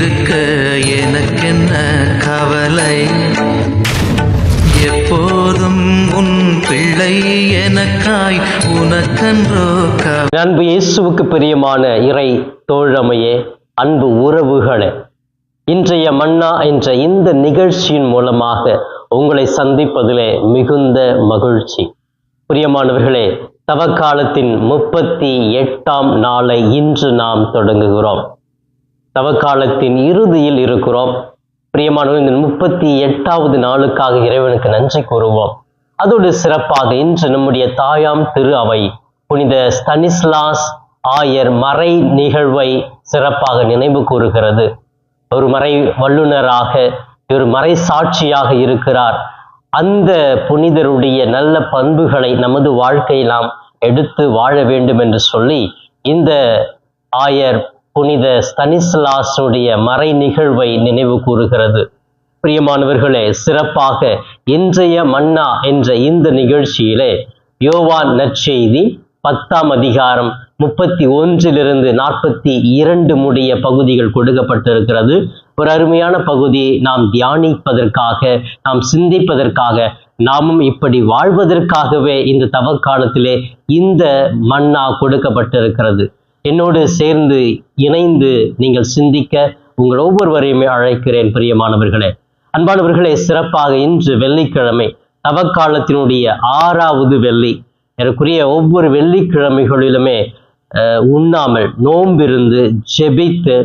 இருக்க எனக்கென்ன கவலை, எப்போதும் உன் பிள்ளை எனக்காய் உனக்கன்றோ கவலை. அன்பு இயேசுவுக்கு பிரியமான இறை தோழமையே, அன்பு உறவுகளே, இன்றைய மன்னா என்ற இந்த நிகழ்ச்சியின் மூலமாக உங்களை சந்திப்பதிலே மிகுந்த மகிழ்ச்சி. பிரியமானவர்களே, தவக்காலத்தின் 38ஆம் நாளை இன்று நாம் தொடங்குகிறோம். தவக்காலத்தின் இறுதியில் இருக்கிறோம். பிரியமானவர்கள், இந்த 38வது நாளுக்காக இறைவனுக்கு நன்றி கூறுவோம். அதோடு சிறப்பாக இன்று நம்முடைய தாயாம் திரு அவை புனித ஸ்தனிஸ்லாஸ் ஆயர் மறை நிகழ்வை சிறப்பாக நினைவு கூறுகிறது. ஒரு மறை வல்லுநராக, ஒரு மறை சாட்சியாக இருக்கிறார். அந்த புனிதருடைய நல்ல பண்புகளை நமது வாழ்க்கையில் நாம் எடுத்து வாழ வேண்டும் என்று சொல்லி இந்த ஆயர் புனித ஸ்தனிஸ்லாஸுடைய மறை நிகழ்வை நினைவு கூறுகிறது. பிரியமானவர்களே, சிறப்பாக இன்றைய மன்னா என்ற இந்த நிகழ்ச்சியிலே யோவான் நற்செய்தி 10ஆம் அதிகாரம் 31 42 முடிய பகுதிகள் கொடுக்கப்பட்டிருக்கிறது. ஒரு அருமையான பகுதியை நாம் தியானிப்பதற்காக, நாம் சிந்திப்பதற்காக, நாமும் இப்படி வாழ்வதற்காகவே இந்த தவக்காலத்திலே இந்த மன்னா கொடுக்கப்பட்டிருக்கிறது. என்னோடு சேர்ந்து இணைந்து நீங்கள் சிந்திக்க உங்கள் ஒவ்வொருவரையுமே அழைக்கிறேன். பிரியமானவர்களே, அன்பானவர்களே, சிறப்பாக இன்று வெள்ளிக்கிழமை, தவக்காலத்தினுடைய 6வது வெள்ளி. எனக்குரிய ஒவ்வொரு வெள்ளிக்கிழமைகளிலுமே உண்ணாமல் நோம்பிருந்து ஜெபித்து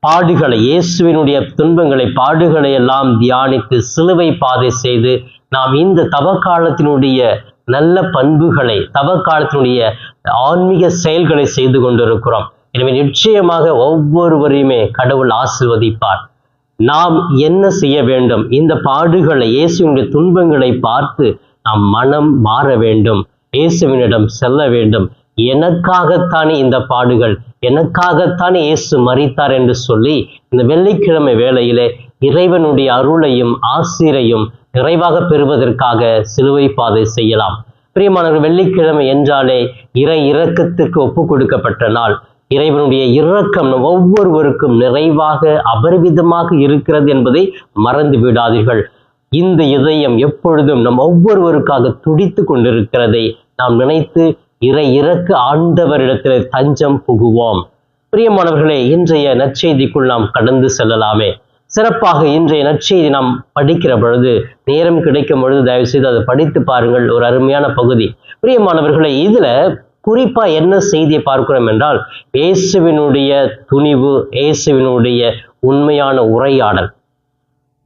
பாடுகளை, இயேசுவினுடைய துன்பங்களை, பாடுகளை எல்லாம் தியானித்து சிலுவை பாதை செய்து நாம் இந்த தவக்காலத்தினுடைய நல்ல பண்புகளை, தவக்காலத்தினுடைய ஆன்மீக செயல்களை செய்து கொண்டிருக்கிறோம். எனவே நிச்சயமாக ஒவ்வொருவரையுமே கடவுள் ஆசீர்வதிப்பார். நாம் என்ன செய்ய வேண்டும்? இந்த பாடுகளை, இயேசுவினுடைய துன்பங்களை பார்த்து நாம் மனம் மாற வேண்டும், இயேசுவினிடம் செல்ல வேண்டும். எனக்காகத்தானே இந்த பாடுகள், எனக்காகத்தானே இயேசு மரித்தார் என்று சொல்லி இந்த வெள்ளிக்கிழமை வேளையிலே இறைவனுடைய அருளையும் ஆசீரையும் நிறைவாக பெறுவதற்காக சிலுவை பாதை செய்யலாம். பிரியமானவர்கள், வெள்ளிக்கிழமை என்றாலே இறை இரக்கத்திற்கு ஒப்பு கொடுக்கப்பட்ட நாள். இறைவனுடைய இரக்கம் ஒவ்வொருவருக்கும் நிறைவாக அபரிவிதமாக இருக்கிறது என்பதை மறந்து விடாதீர்கள். இந்த இதயம் எப்பொழுதும் நம் ஒவ்வொருவருக்காக துடித்து கொண்டிருக்கிறதை நாம் நினைத்து இறை இறக்க ஆண்டவரிடத்தில் தஞ்சம் புகுவோம். பிரியமானவர்களே, இன்றைய நற்செய்திக்குள் நாம் கடந்து செல்லலாமே. சிறப்பாக இன்றைய நற்செய்தி நாம் படிக்கிற பொழுது, நேரம் கிடைக்கும் பொழுது தயவு செய்து அதை படித்து பாருங்கள். ஒரு அருமையான பகுதி. பிரியமானவர்களே, இதுல குறிப்பா என்ன செய்தியை பார்க்கிறோம் என்றால், இயேசுவினுடைய துணிவு, இயேசுவினுடைய உண்மையான உரையாடல்.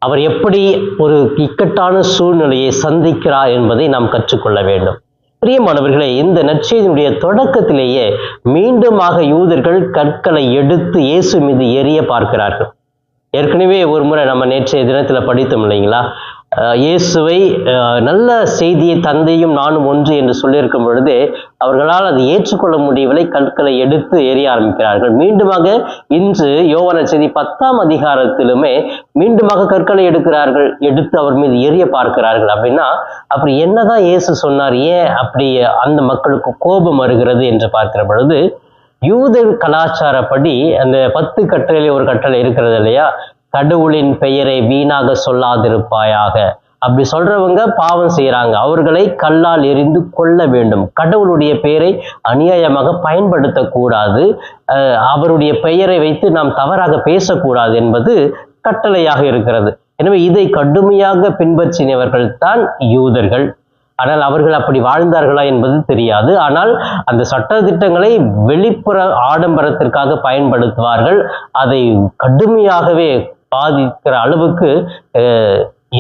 அவர் எப்படி ஒரு இக்கட்டான சூழ்நிலையை சந்திக்கிறார் என்பதை நாம் கற்றுக்கொள்ள வேண்டும். பிரியமானவர்களே, இந்த நற்செய்தியினுடைய தொடக்கத்திலேயே மீண்டுமாக யூதர்கள் கற்களை எடுத்து இயேசு மீது எறிய பார்க்கிறார்கள். ஏற்கனவே ஒரு முறை நம்ம நேற்றைய தினத்துல படித்தோம் இல்லைங்களா? இயேசுவை நல்ல செய்தியை தந்தையும் நானும் ஒன்று என்று சொல்லியிருக்கும் பொழுதே அவர்களால் அதை ஏற்றுக்கொள்ள முடியவில்லை. கற்களை எடுத்து எறிய ஆரம்பிக்கிறார்கள். மீண்டுமாக இன்று யோவான் நற்செய்தி 10ஆம் அதிகாரத்திலுமே மீண்டுமாக கற்களை எடுத்து அவர் மீது எறிய பார்க்கிறார்கள். அப்படின்னா அப்படி என்னதான் இயேசு சொன்னார்? ஏன் அப்படி அந்த மக்களுக்கு கோபம் வருகிறது என்று பார்க்கிற பொழுது, யூத கலாச்சாரப்படி அந்த 10 கட்டளையிலே ஒரு கட்டளை இருக்கிறது இல்லையா? கடவுளின் பெயரை வீணாக சொல்லாதிருப்பாயாக. அப்படி சொல்றவங்க பாவம் செய்யறாங்க, அவர்களை கல்லால் எறிந்து கொள்ள வேண்டும். கடவுளுடைய பெயரை அநியாயமாக பயன்படுத்தக்கூடாது, அவருடைய பெயரை வைத்து நாம் தவறாக பேசக்கூடாது என்பது கட்டளையாக இருக்கிறது. எனவே இதை கடுமையாக பின்பற்றினவர்கள் தான் யூதர்கள். ஆனால் அவர்கள் அப்படி வாழ்ந்தார்களா என்பது தெரியாது. ஆனால் அந்த சட்ட திட்டங்களை வெளிப்புற ஆடம்பரத்திற்காக பயன்படுத்துவார்கள். அதை கடுமையாகவே பாதிக்கிற அளவுக்கு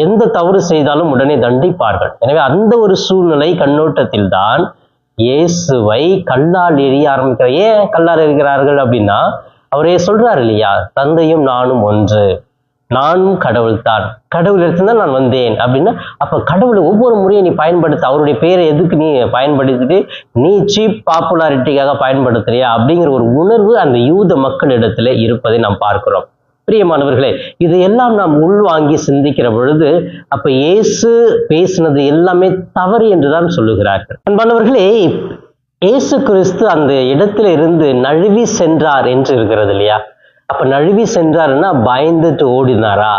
எந்த தவறு செய்தாலும் உடனே தண்டிப்பார்கள். எனவே அந்த ஒரு சூழ்நிலை கண்ணோட்டத்தில் தான் இயேசுவை கல்லால் எறிய ஆரம்பிக்கிற. ஏன் கல்லால் எறிகிறார்கள் அப்படின்னா, அவரே சொல்றார் இல்லையா, தந்தையும் நானும் ஒன்று, நானும் கடவுள் தான், கடவுள் இடத்துல நான் வந்தேன் அப்படின்னா, அப்ப கடவுளை ஒவ்வொரு முறையும் நீ பயன்படுத்த, அவருடைய பெயரை எதுக்கு நீ பயன்படுத்திட்டு நீ சீப் பாப்புலாரிட்டிக்காக பயன்படுத்துறியா அப்படிங்கிற ஒரு உணர்வு அந்த யூத மக்களிடத்துல இருப்பதை நாம் பார்க்கிறோம். பிரியமானவர்களே, இதையெல்லாம் நாம் உள்வாங்கி சிந்திக்கிற பொழுது அப்ப இயேசு பேசினது எல்லாமே தவறு என்றுதான் சொல்லுகிறார்கள். அன்பானவர்களே, இயேசு கிறிஸ்து அந்த இடத்துல இருந்து நழுவி சென்றார் என்று இருக்கிறது இல்லையா? அப்ப நழுவி சென்றாருன்னா பயந்துட்டு ஓடினாரா,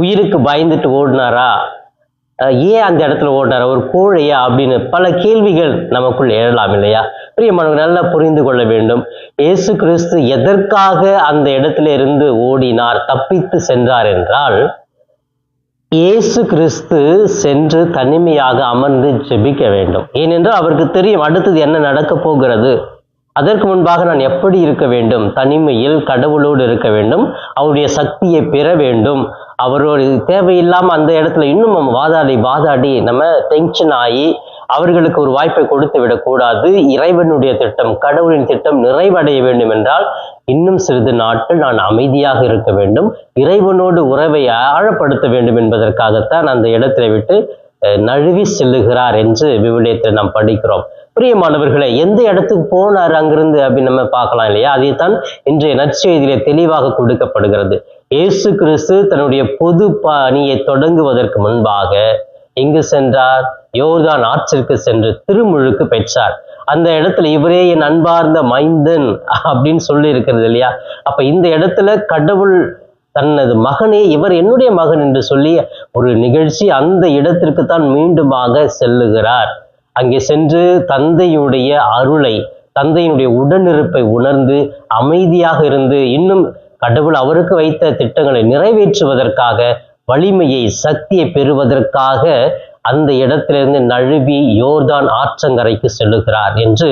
உயிருக்கு பயந்துட்டு ஓடினாரா, ஏன் அந்த இடத்துல ஓடினாரா, ஒரு கோழையா அப்படின்னு பல கேள்விகள் நமக்குள் எழலாம் இல்லையா? பிரியமானவர்கள், நல்லா புரிந்து கொள்ள வேண்டும். இயேசு கிறிஸ்து எதற்காக அந்த இடத்துல இருந்து ஓடினார், தப்பித்து சென்றார் என்றால், இயேசு கிறிஸ்து சென்று தனிமையாக அமர்ந்து ஜெபிக்க வேண்டும். ஏனென்றால் அவருக்கு தெரியும் அடுத்தது என்ன நடக்க போகிறது. அதற்கு முன்பாக நான் எப்படி இருக்க வேண்டும், தனிமையில் கடவுளோடு இருக்க வேண்டும், அவருடைய சக்தியை பெற வேண்டும். அவரோட தேவையில்லாம அந்த இடத்துல இன்னும் நம்ம வாதாடி நம்ம டென்ஷன் ஆகி அவர்களுக்கு ஒரு வாய்ப்பை கொடுத்து விடக்கூடாது. இறைவனுடைய திட்டம், கடவுளின் திட்டம் நிறைவடைய வேண்டும் என்றால் இன்னும் சிறிது நாட்கள் நான் அமைதியாக இருக்க வேண்டும், இறைவனோடு உறவை ஆழப்படுத்த வேண்டும் என்பதற்காகத்தான் அந்த இடத்தை விட்டு நழுவி செல்லுகிறார் என்று விவிலியத்தில் நாம் படிக்கிறோம். பிரியமானவர்களே, எந்த இடத்துக்கு போனார் அங்கிருந்து அப்படின்னு நம்ம பார்க்கலாம் இல்லையா? அதைத்தான் இன்றைய நற்செய்தியிலே தெளிவாக கொடுக்கப்படுகிறது. இயேசு கிறிஸ்து தன்னுடைய பொது பணியை தொடங்குவதற்கு முன்பாக எங்கு சென்றார்? யோர்தான் ஆற்றிற்கு சென்று திருமுழுக்கு பெற்றார். அந்த இடத்துல இவரே என் அன்பார்ந்த மைந்தன் அப்படின்னு சொல்லி இருக்கிறது இல்லையா? அப்ப இந்த இடத்துல கடவுள் தனது மகனே இவர் என்னுடைய மகன் என்று சொல்லி ஒரு நிகழ்ச்சி அந்த இடத்திற்கு தான் மீண்டுமாக செல்லுகிறார். அங்கே சென்று தந்தையுடைய அருளை, தந்தையினுடைய உடனிருப்பை உணர்ந்து அமைதியாக இருந்து இன்னும் கடவுள் அவருக்கு வைத்த திட்டங்களை நிறைவேற்றுவதற்காக, வலிமையை சக்தியை பெறுவதற்காக அந்த இடத்திலிருந்து நழுவி யோர்தான் ஆற்றங்கரைக்கு செல்லுகிறார் என்று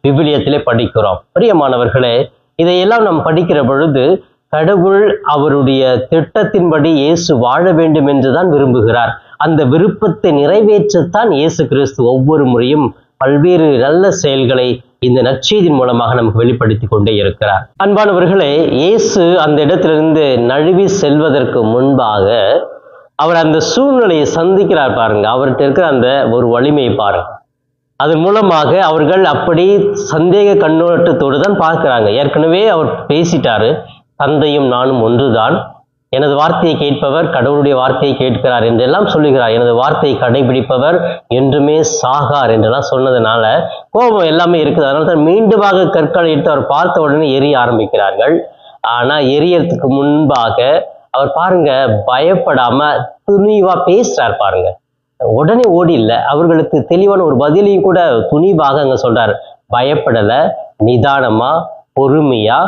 விவிலியத்திலே படிக்கிறோம். பிரியமானவர்களே, இதையெல்லாம் நாம் படிக்கிற பொழுது கடவுள் அவருடைய திட்டத்தின்படி இயேசு வாழ வேண்டும் என்றுதான் விரும்புகிறார். அந்த விருப்பத்தை நிறைவேற்றத்தான் இயேசு கிறிஸ்து ஒவ்வொரு முறையும் பல்வேறு நல்ல செயல்களை இந்த நற்செய்தியின் மூலமாக நமக்கு வெளிப்படுத்தி கொண்டே இருக்கிறார். அன்பானவர்களே, இயேசு அந்த இடத்திலிருந்து நழுவி செல்வதற்கு முன்பாக அவர் அந்த சூழ்நிலையை சந்திக்கிறார் பாருங்க. அவர்கிட்ட இருக்கிற அந்த ஒரு வலிமையை பாருங்க. அதன் மூலமாக அவர்கள் அப்படி சந்தேக கண்ணோட்டத்தோடு தான் பார்க்கிறாங்க. ஏற்கனவே அவர் பேசிட்டாரு, தந்தையும் நானும் ஒன்றுதான், எனது வார்த்தையை கேட்பவர் கடவுளுடைய வார்த்தையை கேட்கிறார் என்றெல்லாம் சொல்லுகிறார், எனது வார்த்தையை கடைபிடிப்பவர் என்றுமே சாகார் என்றெல்லாம் சொன்னதுனால கோபம் எல்லாமே இருக்குது. அதனால தான் மீண்டுமாக கற்களை எடுத்து அவர் பார்த்த உடனே எரிய ஆரம்பிக்கிறார்கள். ஆனா எரியறதுக்கு முன்பாக அவர் பாருங்க பயப்படாம துணிவா பேசுறார் பாருங்க. உடனே ஓடி இல்லை, அவர்களுக்கு தெளிவான ஒரு பதிலையும் கூட துணிவாக அங்க சொல்றாரு. பயப்படல, நிதானமா பொறுமையா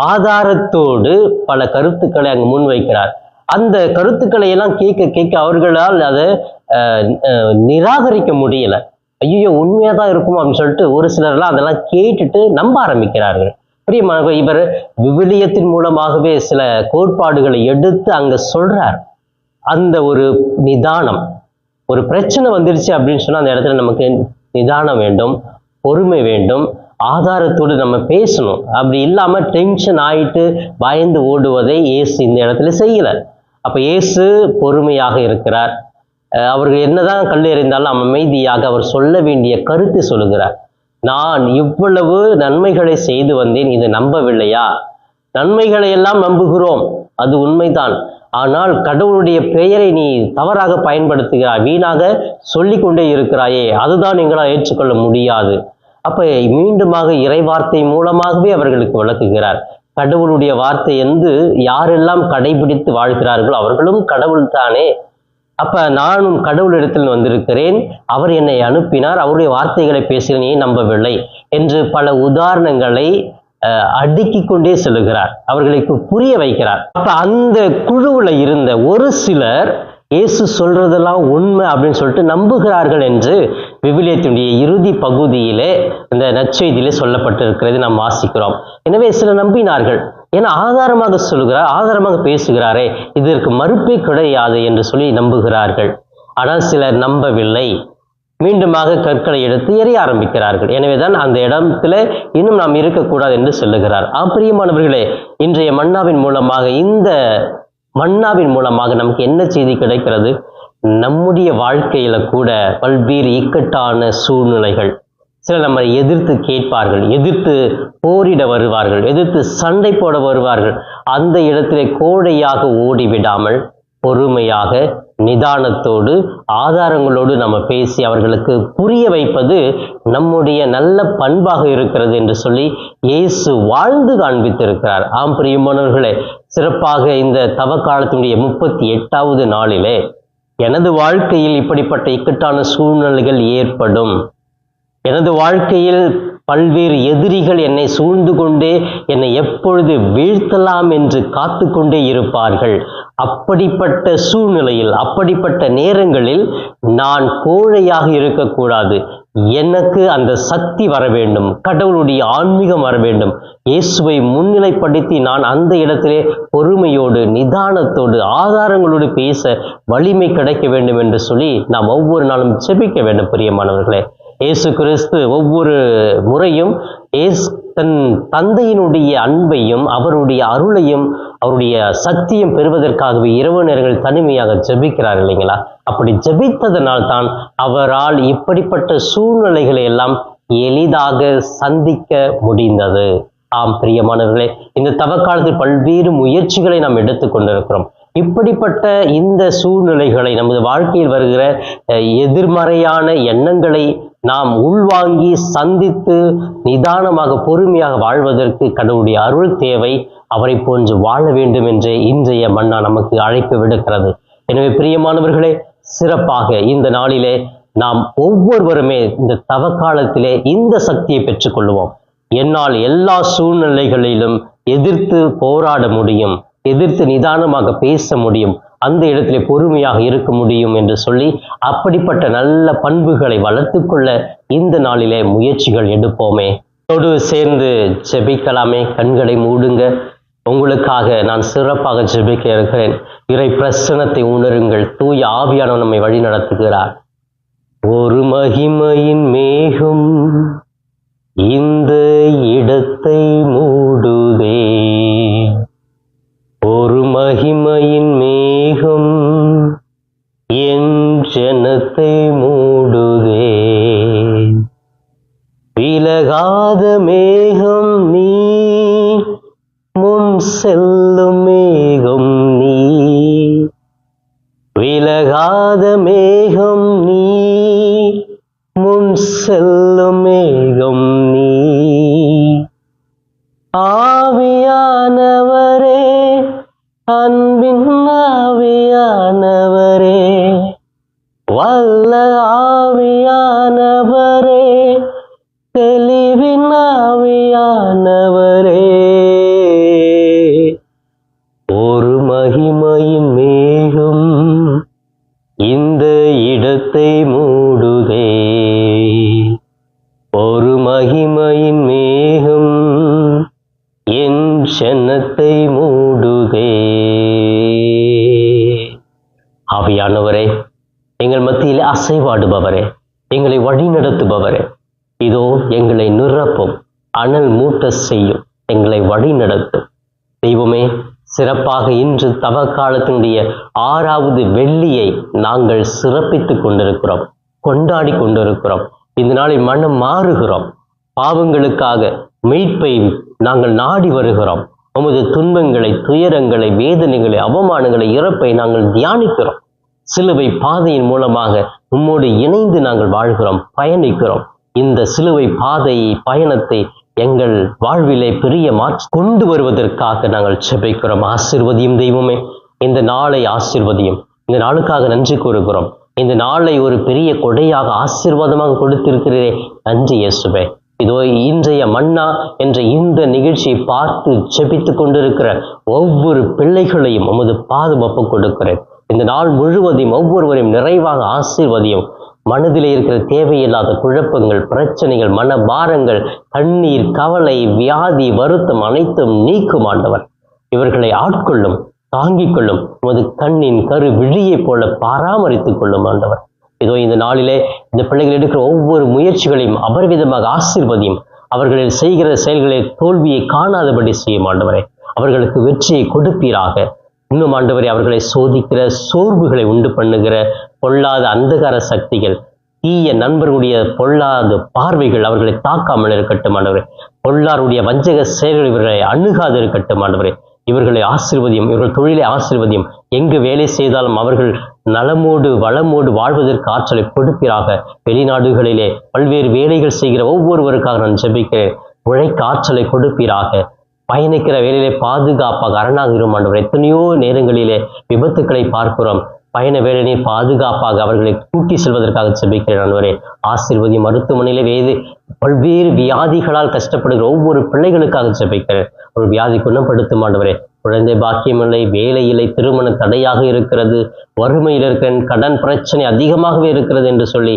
ஆதாரத்தோடு பல கருத்துக்களை அங்கு முன்வைக்கிறார். அந்த கருத்துக்களை எல்லாம் கேட்க அவர்களால் அதை நிராகரிக்க முடியல. ஐயோ உண்மையா தான் இருக்கும் அப்படின்னு சொல்லிட்டு ஒரு சிலர்லாம் அதெல்லாம் கேட்டுட்டு நம்ப ஆரம்பிக்கிறார்கள். பிரியமானவர்களே, இவர் விவிலியத்தின் மூலமாகவே சில கோட்பாடுகளை எடுத்து அங்க சொல்றார். அந்த ஒரு நிதானம், ஒரு பிரச்சனை வந்துருச்சு அப்படின்னு சொன்னா அந்த இடத்துல நமக்கு நிதானம் வேண்டும், பொறுமை வேண்டும், ஆதாரத்தோடு நம்ம பேசணும். அப்படி இல்லாம டென்ஷன் ஆயிட்டு பயந்து ஓடுவதை இயேசு இந்த இடத்துல செய்யல. அப்ப இயேசு பொறுமையாக இருக்கிறார். அவர்கள் என்னதான் கல் எறிந்தாலும் அமைதியாக அவர் சொல்ல வேண்டிய கருத்தை சொல்லுகிறார். நான் இவ்வளவு நன்மைகளை செய்து வந்தேன், இதை நம்பவில்லையா? நன்மைகளை எல்லாம் நம்புகிறோம், அது உண்மைதான். ஆனால் கடவுளுடைய பெயரை நீ தவறாக பயன்படுத்துகிறாய், வீணாக சொல்லிக்கொண்டே இருக்கிறாயே, அதுதான் எங்களால் ஏற்றுக்கொள்ள முடியாது. அப்ப மீண்டுமாக இறை வார்த்தை மூலமாகவே அவர்களுக்கு விளக்குகிறார். கடவுளுடைய வார்த்தை என்று யாரெல்லாம் கடைபிடித்து வாழ்கிறார்களோ அவர்களும் கடவுள் தானே. அப்ப நானும் கடவுளிடத்தில் வந்திருக்கிறேன், அவர் என்னை அனுப்பினார், அவருடைய வார்த்தைகளை பேசுகிறேன், ஏன் நம்பவில்லை என்று பல உதாரணங்களை அடுக்கி கொண்டே செல்லுகிறார், அவர்களுக்கு புரிய வைக்கிறார். அப்ப அந்த குழுவுல இருந்த ஒரு சிலர் இயேசு சொல்றதெல்லாம் உண்மை அப்படின்னு சொல்லிட்டு நம்புகிறார்கள் என்று விவிலியத்தினுடைய இறுதி பகுதியிலே இந்த நற்செய்தியிலே சொல்லப்பட்டிருக்கிறது நாம் வாசிக்கிறோம். எனவே சிலர் நம்பினார்கள், ஏன்னா ஆதாரமாக சொல்கிறார், ஆதாரமாக பேசுகிறாரே, இதற்கு மறுப்பே கிடையாது என்று சொல்லி நம்புகிறார்கள். ஆனால் சிலர் நம்பவில்லை, மீண்டுமாக கற்களை எடுத்து எறிய ஆரம்பிக்கிறார்கள். எனவேதான் அந்த இடத்துல இன்னும் நாம் இருக்கக்கூடாது என்று சொல்லுகிறார். பிரியமானவர்களே, இன்றைய மன்னாவின் மூலமாக, இந்த மன்னாவின் மூலமாக நமக்கு என்ன செய்தி கிடைக்கிறது? நம்முடைய வாழ்க்கையில கூட பல்வேறு இக்கட்டான சூழ்நிலைகள், சிலர் நம்மை எதிர்த்து கேட்பார்கள், எதிர்த்து போரிட வருவார்கள், எதிர்த்து சண்டை போட வருவார்கள். அந்த இடத்திலே கோழையாக ஓடிவிடாமல் பொறுமையாக நிதானத்தோடு ஆதாரங்களோடு நம்ம பேசி அவர்களுக்கு புரிய வைப்பது நம்முடைய நல்ல பண்பாக இருக்கிறது என்று சொல்லி இயேசு வாழ்ந்து காண்பித்திருக்கிறார். ஆம் பிரியமானவர்களே, சிறப்பாக இந்த தவக்காலத்தினுடைய 38வது நாளிலே எனது வாழ்க்கையில் இப்படிப்பட்ட இக்கட்டான சூழ்நிலைகள் ஏற்படும், எனது வாழ்க்கையில் பல்வேறு எதிரிகள் என்னை சூழ்ந்து கொண்டே என்னை எப்பொழுது வீழ்த்தலாம் என்று காத்து கொண்டே இருப்பார்கள். அப்படிப்பட்ட சூழ்நிலையில், அப்படிப்பட்ட நேரங்களில் நான் கோழையாக இருக்கக்கூடாது. எனக்கு அந்த சக்தி வர வேண்டும், கடவுளுடைய ஆன்மீகம் வர வேண்டும். இயேசுவை முன்னிலைப்படுத்தி நான் அந்த இடத்திலே பொறுமையோடு நிதானத்தோடு ஆதாரங்களோடு பேச வலிமை கிடைக்க வேண்டும் என்று சொல்லி நாம் ஒவ்வொரு நாளும் ஜெபிக்க வேண்டும். பிரியமானவர்களே, இயேசு கிறிஸ்து ஒவ்வொரு முறையும் தன் தந்தையினுடைய அன்பையும் அவருடைய அருளையும் அவருடைய சக்தியும் பெறுவதற்காகவே இரவு நேரங்கள் தனிமையாக ஜெபிக்கிறார் இல்லைங்களா? அப்படி ஜெபித்ததனால் தான் அவரால் இப்படிப்பட்ட சூழ்நிலைகளை எல்லாம் எளிதாக சந்திக்க முடிந்தது. ஆம் பிரியமானவர்களே, இந்த தவக்காலத்தில் பல்வேறு முயற்சிகளை நாம் எடுத்துக்கொண்டிருக்கிறோம். இப்படிப்பட்ட இந்த சூழ்நிலைகளை, நமது வாழ்க்கையில் வருகிற எதிர்மறையான எண்ணங்களை நாம் உள்வாங்கி சந்தித்து நிதானமாக பொறுமையாக வாழ்வதற்கு கடவுளுடைய அருள் தேவை. அவரை போன்று வாழ வேண்டும் என்று இன்றைய மன்னா நமக்கு அழைப்பு விடுக்கிறது. எனவே பிரியமானவர்களே, சிறப்பாக இந்த நாளிலே நாம் ஒவ்வொருவருமே இந்த தவக்காலத்திலே இந்த சக்தியை பெற்றுக்கொள்வோம். என்னால் எல்லா சூழ்நிலைகளிலும் எதிர்த்து போராட முடியும், எதிர்த்து நிதானமாக பேச முடியும், அந்த இடத்திலே பொறுமையாக இருக்க முடியும் என்று சொல்லி அப்படிப்பட்ட நல்ல பண்புகளை வளர்த்து கொள்ள இந்த நாளிலே முயற்சிகள் எடுப்போமே. அதோடு சேர்ந்து ஜெபிக்கலாமே. கண்களை மூடுங்க. உங்களுக்காக நான் சிறப்பாக ஜெபிக்க இருக்கிறேன். இறை பிரசன்னத்தை உணருங்கள். தூய ஆவியானவர் நம்மை வழி நடத்துகிறார். ஒரு மகிமையின் மேகம் இந்த இடத்தை மூடுதே, ஒரு மகிமையின் மேகம் என் ஜனத்தை மூடுதே, விலகாத மேகம் நீ, முன் செல்லும் மேகம் நீ, விலகாத மேகம் நீ, முன் செல்லும் மேகம் நீ. ஆவியானவரே, அன்பின் ஆவியானவரே, வல்ல ஆவியானவரே, தெளிவின் ஆவியானவரே, ஒரு மகிமையின் மேகம் இந்த இடத்தை மூடுதே, ஒரு மகிமையின் மேகம் என் ஜனத்தை மூடுதே. ஆவியானவரே, எங்கள் மத்தியில் அசைவாடுபவரே, எங்களை வழி நடத்துபவரே, இதோ எங்களை நிரப்பும், அனல் மூட்ட செய்யும், எங்களை வழி நடத்தும் தெய்வமே. சிறப்பாக இன்று தவக்காலத்தினுடைய 6வது வெள்ளியை நாங்கள் சிறப்பித்துக் கொண்டிருக்கிறோம், கொண்டாடி கொண்டிருக்கிறோம். இந்த நாளில் மனம் மாறுகிறோம். பாவங்களுக்காக மீட்பை நாங்கள் நாடி வருகிறோம். உமது துன்பங்களை, துயரங்களை, வேதனைகளை, அவமானங்களை, இறப்பை நாங்கள் தியானிக்கிறோம். சிலுவை பாதையின் மூலமாக உம்மோடு இணைந்து நாங்கள் வாழ்கிறோம், பயணிக்கிறோம். இந்த சிலுவை பாதை பயணத்தை எங்கள் வாழ்விலே பெரிய மாற்றி கொண்டு வருவதற்காக நாங்கள் ஜெபிக்கிறோம். ஆசீர்வதியும் தெய்வமே, இந்த நாளை ஆசீர்வதியும். இந்த நாளுக்காக நன்றி கூறுகிறோம். இந்த நாளை ஒரு பெரிய கொடையாக ஆசீர்வாதமாக கொடுத்திருக்கிறீரே, நன்றி இயேசுவே. இதோ இன்றைய மன்னா என்ற இந்த நிகழ்ச்சியை பார்த்து ஜெபித்து கொண்டிருக்கிற ஒவ்வொரு பிள்ளைகளையும் உமது பாதம் ஒப்புக் கொடுக்கிறேன். இந்த நாள் முழுவதையும் ஒவ்வொருவரையும் நிறைவாக ஆசீர்வதியும். மனதிலே இருக்கிற தேவையில்லாத குழப்பங்கள், பிரச்சனைகள், மனபாரங்கள், கண்ணீர், கவலை, வியாதி, வருத்தம் அனைத்தும் நீக்கும் ஆண்டவர். இவர்களை ஆட்கொள்ளும், தாங்கிக் கொள்ளும். உமது கண்ணின் கரு விழியை போல பராமரித்துக் கொள்ளும் ஆண்டவர். இதோ இந்த நாளிலே இந்த பிள்ளைகள் எடுக்கிற ஒவ்வொரு முயற்சிகளையும் அபரிவிதமாக ஆசீர்வதியும். அவர்களில் செய்கிற செயல்களில் தோல்வியை காணாதபடி செய்யும் ஆண்டவரே. அவர்களுக்கு வெற்றியை கொடுப்பீராக. இன்னும் ஆண்டவரே, அவர்களை சோதிக்கிற, சோர்வுகளை உண்டு பண்ணுகிற பொல்லாத அந்தகார சக்திகள், தீய நண்பர்களுடைய பொல்லாத பார்வைகள் அவர்களை தாக்காமல் இருக்கட்டும் ஆண்டவரே. பொல்லாருடைய வஞ்சக செயல்கள் இவர்களை அணுகாது இருக்கட்டும் ஆண்டவரே. இவர்களை ஆசீர்வதியும், இவர்கள் தொழிலை ஆசீர்வதியும். எங்கு வேலை செய்தாலும் அவர்கள் நலமோடு வளமோடு வாழ்வதற்கு ஆற்றலை கொடுப்பீராக. வெளிநாடுகளிலே பல்வேறு வேலைகள் செய்கிற ஒவ்வொருவருக்காக நான் ஜெபிக்கிறேன். உழைக்க ஆற்றலை கொடுப்பீராக. பயணிக்கிற வேலையிலே பாதுகாப்பாக அரணாக இருமாண்டவர். எத்தனையோ நேரங்களிலே விபத்துக்களை பார்க்கிறோம். பயண வேலையை பாதுகாப்பாக அவர்களை கூட்டி செல்வதற்காக ஜெபிக்கிறேன் ஆண்டவரே. ஆசீர்வதி. மருத்துவமனையிலே பல்வேறு வியாதிகளால் கஷ்டப்படுகிற ஒவ்வொரு பிள்ளைகளுக்காக ஜெபிக்கிறேன். ஒரு வியாதி குணப்படுத்தும் ஆண்டவரே. குழந்தை பாக்கியமில்லை, வேலையில்லை, திருமண தடையாக இருக்கிறது, வறுமையில் இருக்கிற, கடன் பிரச்சனை அதிகமாகவே இருக்கிறது என்று சொல்லி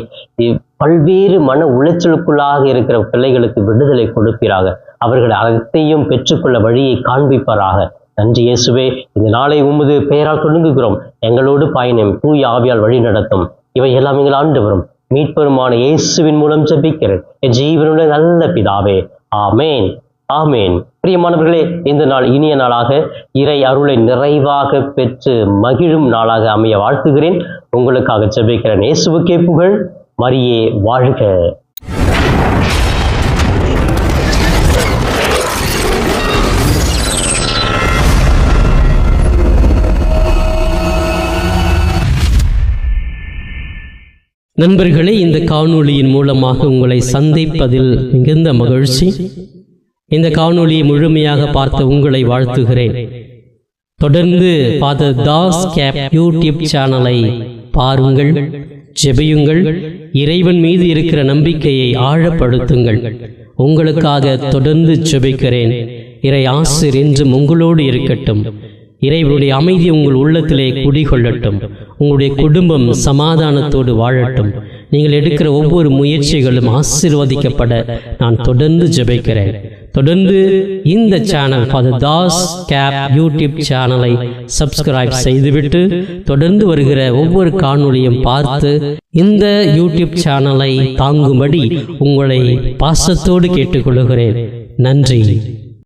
பல்வேறு மன உளைச்சலுக்குள்ளாக இருக்கிற பிள்ளைகளுக்கு விடுதலை கொடுப்பீராக. அவர்கள் அனைத்தையும் பெற்றுக்கொள்ள வழியை காண்பிப்பாராக. நன்றி இயேசுவே. இந்த நாளை உமது பெயரால் தொடங்குகிறோம். எங்களோடு பயணம் தூய ஆவியால் வழி நடத்தும். இவை எல்லாம் எங்கள் ஆண்டவரும் மீட்பெருமான இயேசுவின் மூலம் ஜெபிக்கிறேன் என் ஜீவனுடைய நல்ல பிதாவே. ஆமேன், ஆமேன். பிரியமானவர்களே, இந்த நாள் இனிய நாளாக இறை அருளை நிறைவாக பெற்று மகிழும் நாளாக அமைய வாழ்த்துகிறேன். உங்களுக்காக ஜெபிக்கிறேன். இயேசுவுக்கே புகழ், மரியே வாழ்க. நண்பர்களே, இந்த காணொளியின் மூலமாக உங்களை சந்திப்பதில் மிகுந்த மகிழ்ச்சி. இந்த காணொளியை முழுமையாக பார்த்த உங்களை வாழ்த்துகிறேன். தொடர்ந்து ஃபாதர் தாஸ் கேப் யூடியூப் சேனலை பாருங்கள், ஜெபியுங்கள், இறைவன் மீது இருக்கிற நம்பிக்கையை ஆழப்படுத்துங்கள். உங்களுக்காக தொடர்ந்து ஜெபிக்கிறேன். இறை ஆசிர் என்றும் உங்களோடு இருக்கட்டும். இறைவனுடைய அமைதி உங்கள் உள்ளத்திலே குடிகொள்ளட்டும். உங்களுடைய குடும்பம் சமாதானத்தோடு வாழட்டும். நீங்கள் எடுக்கிற ஒவ்வொரு முயற்சிகளும் ஆசீர்வதிக்கப்பட நான் தொடர்ந்து ஜெபிக்கிறேன். தொடர்ந்து இந்த சேனல் ஃபாதர் தாஸ் கேப் யூடியூப் சேனலை சப்ஸ்கிரைப் செய்துவிட்டு தொடர்ந்து வருகிற ஒவ்வொரு காணொளியும் பார்த்து இந்த யூடியூப் சேனலை தாங்கும்படி உங்களை பாசத்தோடு கேட்டுக்கொள்கிறேன். நன்றி.